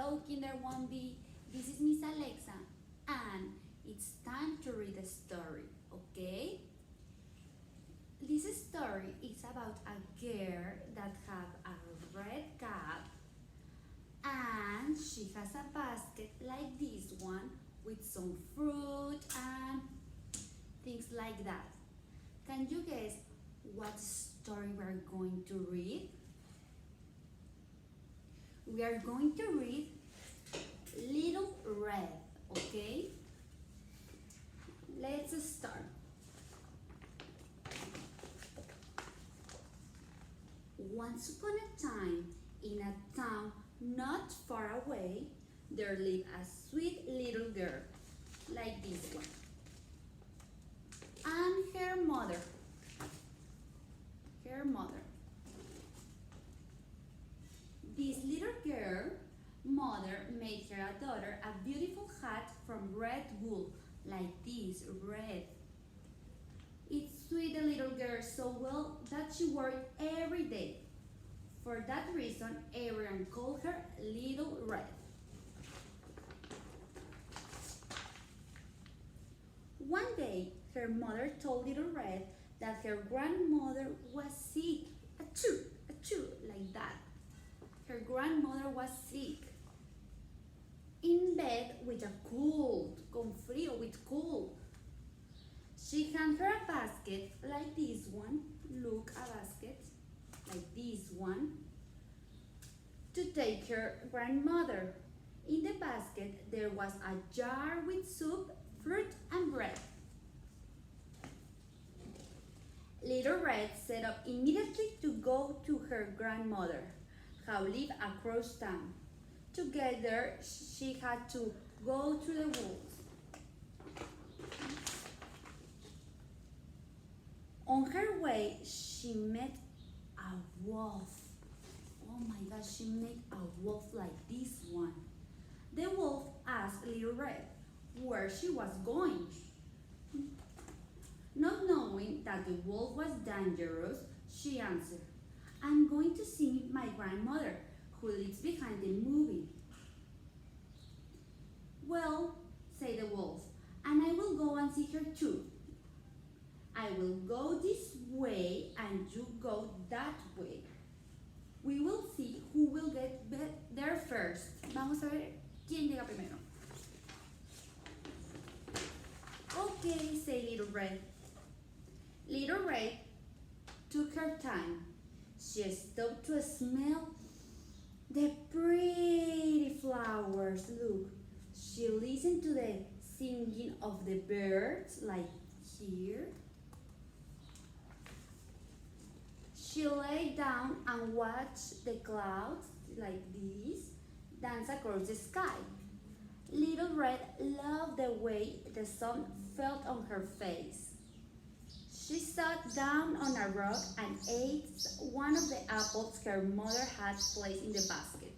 Hello, Kinder 1B. This is Miss Alexa, and it's time to read a story, okay? This story is about a girl that have a red cap, and she has a basket like this one with some fruit and things like that. Can you guess what story we're going to read? We are going to read Little Red, okay? Let's start. Once upon a time, in a town not far away, there lived a sweet little girl, like this one, and her mother. This little girl mother made her daughter a beautiful hat from red wool, like this, red. It suited the little girl so well that she wore it every day. For that reason, everyone called her Little Red. One day, her mother told Little Red that her grandmother was sick. Achoo, achoo, like that. Her grandmother was sick. In bed with a cold, con frío, with cold. She handed her a basket like this one. Look, a basket like this one. To take her grandmother. In the basket there was a jar with soup, fruit and bread. Little Red set up immediately to go to her grandmother, who lived across town. Together, she had to go to the woods. On her way, she met a wolf. Oh my gosh, she met a wolf like this one. The wolf asked Little Red where she was going. Not knowing that the wolf was dangerous, she answered, "I'm going to see my grandmother, who lives behind the movie." "Well," said the wolf, "and I will go and see her too. I will go this way and you go that way. We will see who will get there first." Vamos a ver quién llega primero. "Okay," said Little Red. Little Red took her time. She stopped to smell the pretty flowers. Look, she listened to the singing of the birds, like here. She lay down and watched the clouds, like this, dance across the sky. Little Red loved the way the sun fell on her face. She sat down on a rock and ate one of the apples her mother had placed in the basket.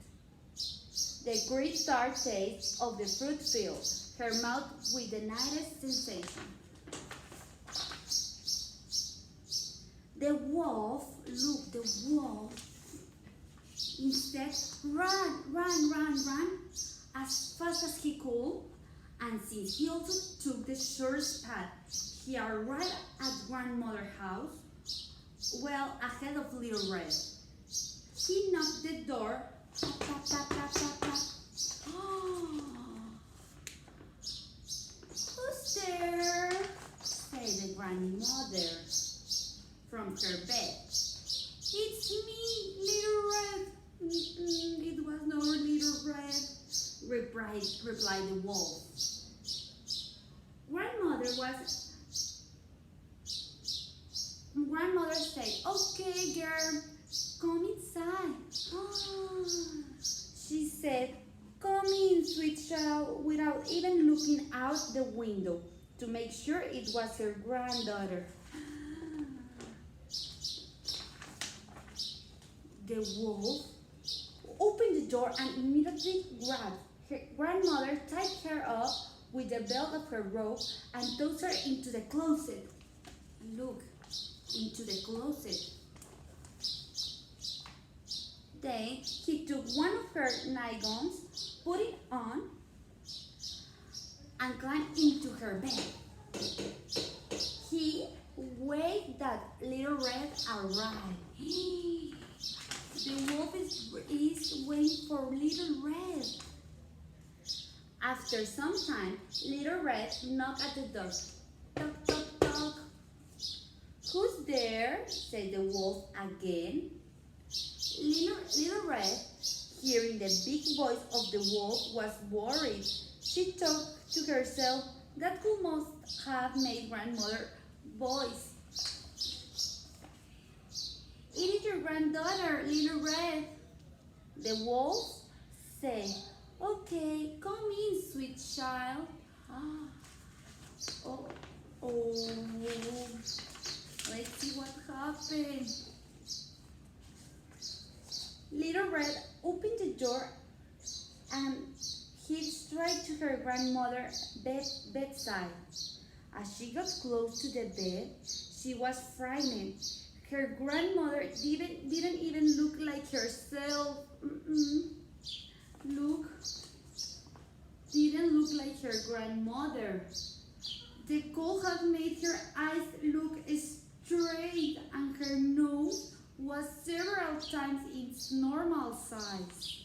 The great tart taste of the fruit filled her mouth with the nicest sensation. The wolf, look, the wolf, instead ran as fast as he could, and since he also took the shortest path, he arrived at grandmother's house, well ahead of Little Red. He knocked the door, tap, tap, tap, tap, tap, tap. Oh, who's there? Said the grandmother from her bed. "It's me, Little Red." "It was no Little Red," replied the wolf. Grandmother said, "Okay, girl, come inside." "Oh," she said, "Come in, sweet child," without even looking out the window to make sure it was her granddaughter. The wolf opened the door and immediately grabbed her grandmother, tied her up with the belt of her robe, and tossed her into the closet. Look, into the closet. Then he took one of her nightgowns, put it on, and climbed into her bed. He waited that Little Red arrived. The wolf is waiting for Little Red. After some time, Little Red knocked at the door. Toc, toc, toc. Who's there? Said the wolf again. Little Red, hearing the big voice of the wolf, was worried. She thought to herself, that could must have made grandmother voice. It is your granddaughter, Little Red. The wolf said, okay, come in, sweet child. Oh. Let's see what happened. Little Red opened the door and hid straight to her grandmother's bedside. As she got close to the bed, she was frightened. Her grandmother didn't even look like herself. Didn't look like her grandmother. The cold had made her eyes look straight and her nose was several times its normal size.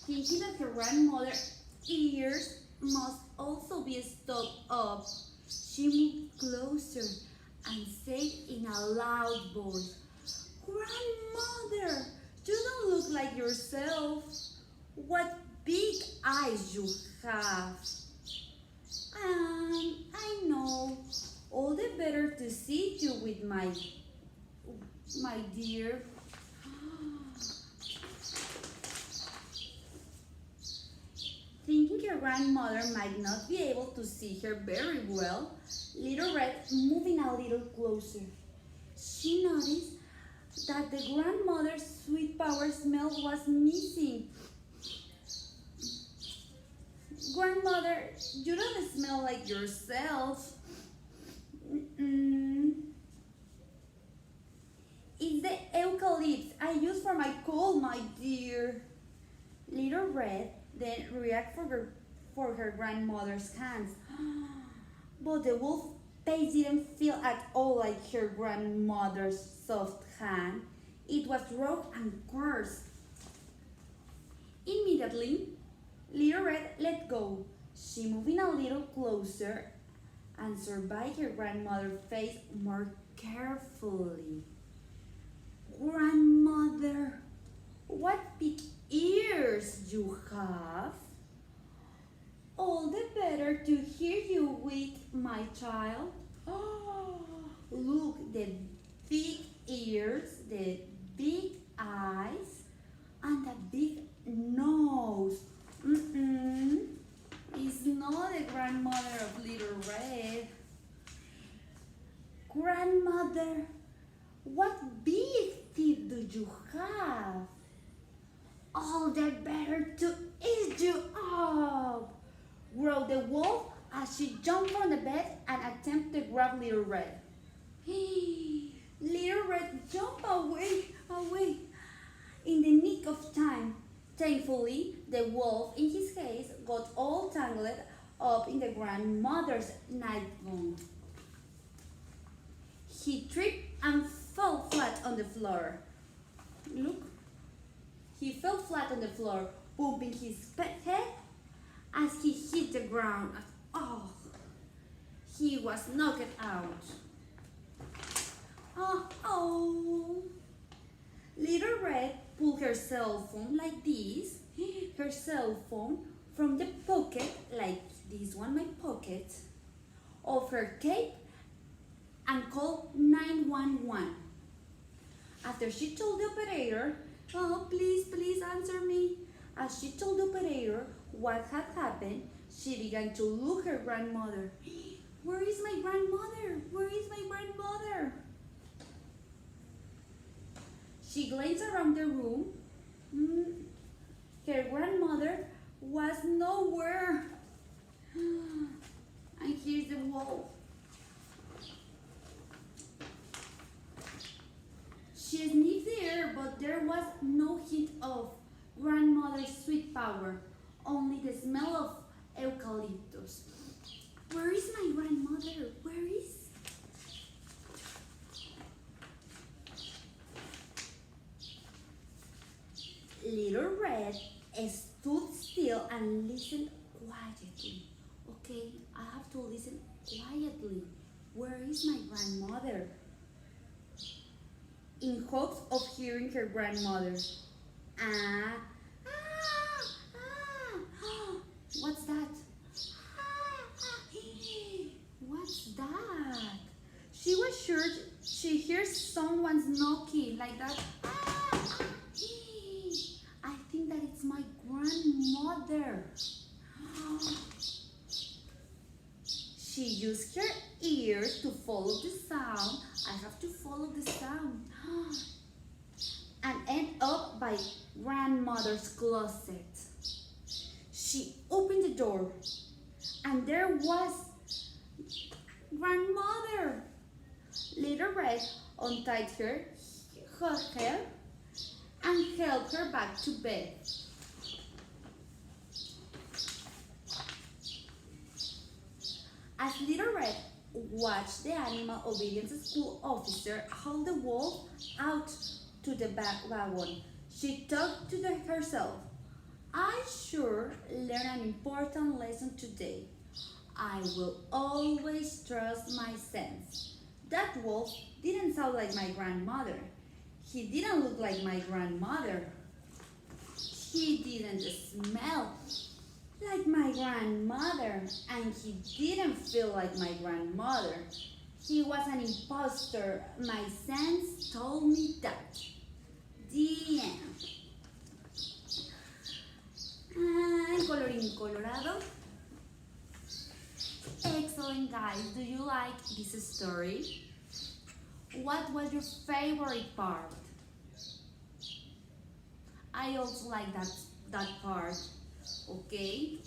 Thinking that her grandmother's ears must also be stopped up, she moved closer and said in a loud voice, Grandmother, you don't look like yourself. What big eyes you have. I know, all the better to see you with my dear. Thinking her grandmother might not be able to see her very well, Little Red moving a little closer. She noticed that the grandmother's sweet power smell was missing. Grandmother, you don't smell like yourself. It's the eucalyptus I use for my cold, my dear. Little Red then reacted for her grandmother's hands. But the wolf's face didn't feel at all like her grandmother's soft hand. It was raw and coarse. Immediately, Little Red let go. She moved in a little closer and surveyed her grandmother's face more carefully. Grandmother, what big ears you have. All the better to hear you with, my child. Oh, look, the big ears, the big eyes, and the big nose. It's not the grandmother of Little Red. Grandmother, what big teeth do you have? All the better to eat you up, growled the wolf as she jumped from the bed and attempted to grab Little Red. Little Red jumped away in the nick of time. Thankfully, the wolf in his case got all tangled up in the grandmother's nightgown. He tripped and fell flat on the floor. Look, he fell flat on the floor, bumping his head as he hit the ground. Oh, he was knocked out. Oh. Little Red pulled her cell phone like this, her cell phone from the pocket, like this one, my pocket, of her cape and called 911. After she told the operator, oh, please answer me. As she told the operator what had happened, she began to look her grandmother. Where is my grandmother? Where is my grandmother? She glanced around the room. Her grandmother was nowhere. And here's the wolf. She sniffed the air, but there was no hint of grandmother's sweet power, only the smell of eucalyptus. Where is my grandmother? Where is? Little Red stood still and listened quietly. Okay, I have to listen quietly. Where is my grandmother? In hopes of hearing her grandmother. Ah, what's that? What's that? She was sure she hears someone's knocking like that. I think that it's my grandmother. She used her ears to follow the sound. I have to follow the sound. And end up by grandmother's closet. She opened the door, and there was grandmother. Little Red untied her hair and helped her back to bed. As Little Red watched the animal obedience school officer haul the wolf out to the back wagon, she thought to herself, I sure learned an important lesson today. I will always trust my sense. That wolf didn't sound like my grandmother. He didn't look like my grandmother. He didn't smell like my grandmother, and he didn't feel like my grandmother. He was an imposter. My sense told me that. The end. And coloring colorado. Excellent, guys. Do you like this story? What was your favorite part? I also like that part. Okay.